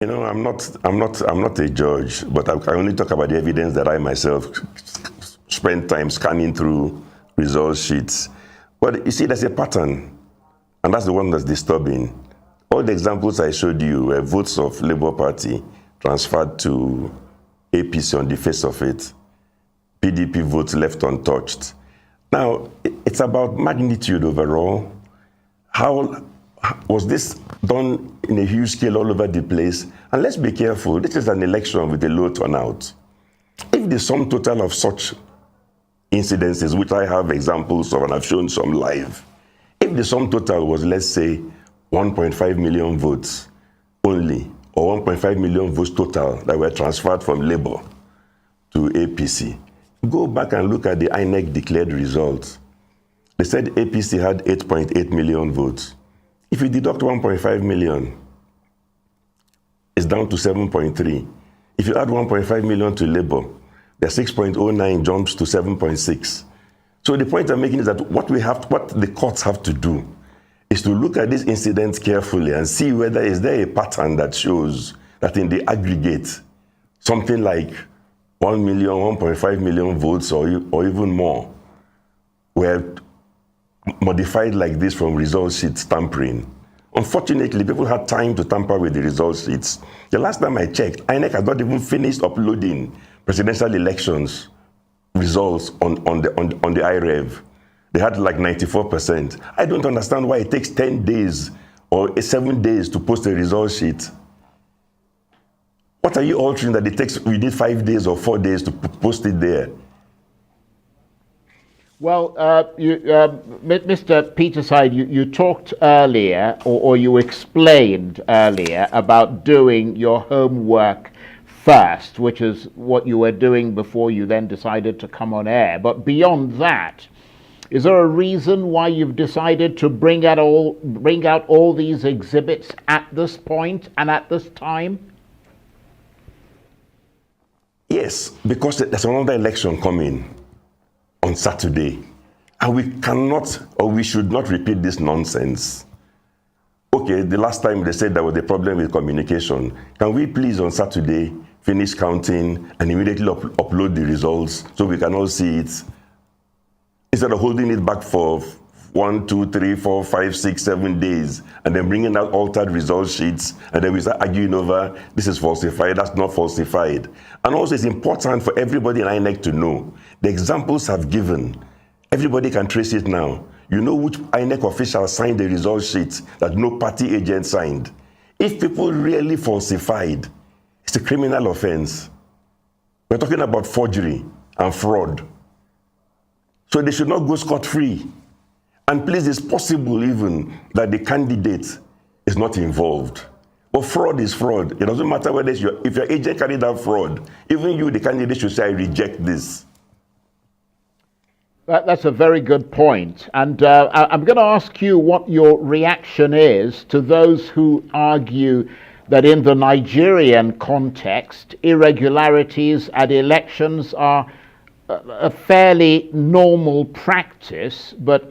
I'm not a judge, but I only talk about the evidence that I myself spend time scanning through result sheets. But you see, there's a pattern, and that's the one that's disturbing. All the examples I showed you were votes of Labour Party transferred to APC on the face of it. PDP votes left untouched. Now, it's about magnitude overall. How was this done in a huge scale all over the place? And let's be careful, this is an election with a low turnout. If the sum total of such incidences, which I have examples of and I've shown some live, if the sum total was, let's say, 1.5 million votes only, or 1.5 million votes total that were transferred from Labour to APC, go back and look at the Inec declared results. They said APC had 8.8 million votes. If you deduct 1.5 million, it's down to 7.3. If you add 1.5 million to Labour, the 6.09 jumps to 7.6. So the point I'm making is that what the courts have to do is to look at these incidents carefully and see whether is there a pattern that shows that in the aggregate, something like 1 million, 1.5 million votes or even more were modified like this from result sheet tampering. Unfortunately, people had time to tamper with the result sheets. The last time I checked, INEC has not even finished uploading presidential elections results on the iRev. They had like 94%. I don't understand why it takes 10 days or 7 days to post a result sheet. What are you altering that it takes, we need 5 days or 4 days to post it there? Well, Mr. Peterside, you talked earlier, or you explained earlier about doing your homework first, which is what you were doing before you then decided to come on air. But beyond that, is there a reason why you've decided to bring out all these exhibits at this point and at this time? Yes, because there's another election coming on Saturday, and we cannot or we should not repeat this nonsense. Okay, the last time they said there was a problem with communication. Can we please on Saturday finish counting and immediately upload the results so we can all see it, instead of holding it back for 1, 2, 3, 4, 5, 6, 7 days and then bringing out altered result sheets, and then we start arguing over this is falsified, that's not falsified. And also it's important for everybody in INEC to know the examples I've given. Everybody can trace it now. You know which INEC official signed the result sheet that no party agent signed. If people really falsified, it's a criminal offense. We're talking about forgery and fraud. So they should not go scot-free. And please, it's possible even that the candidate is not involved. But fraud is fraud. It doesn't matter whether if your agent carried out fraud, even you, the candidate, should say, I reject this. That's a very good point. And I'm going to ask you what your reaction is to those who argue that in the Nigerian context, irregularities at elections are a fairly normal practice, but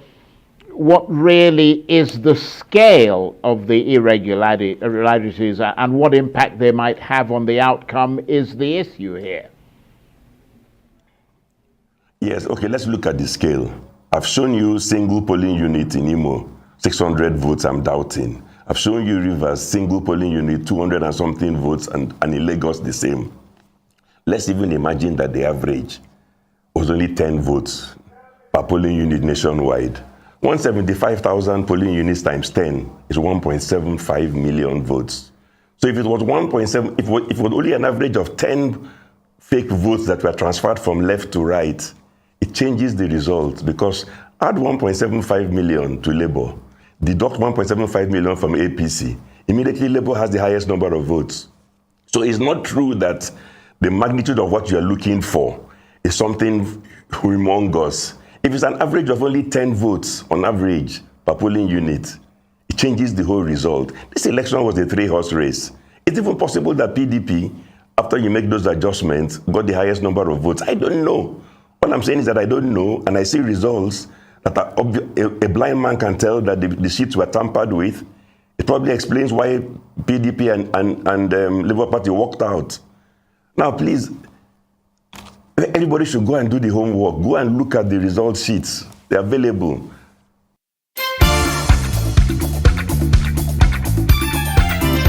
what really is the scale of the irregularities and what impact they might have on the outcome is the issue here. Yes, okay, let's look at the scale. I've shown you single polling unit in Imo, 600 votes, I'm doubting. I've shown you Rivers, single polling unit, 200 and something votes, and in Lagos the same. Let's even imagine that the average was only 10 votes per polling unit nationwide. 175,000 polling units times 10 is 1.75 million votes. So if it was 1.7, if it was only an average of 10 fake votes that were transferred from left to right, it changes the result, because add 1.75 million to Labour, deduct 1.75 million from APC, immediately Labour has the highest number of votes. So it's not true that the magnitude of what you're looking for is something humongous. If it's an average of only 10 votes on average per polling unit, it changes the whole result. This election was a 3-horse race. It's even possible that PDP, after you make those adjustments, got the highest number of votes. I don't know. All I'm saying is that I don't know, and I see results that are a blind man can tell that the sheets were tampered with. It probably explains why PDP and Labour Party walked out. Now, please, everybody should go and do the homework. Go and look at the result sheets. They're available.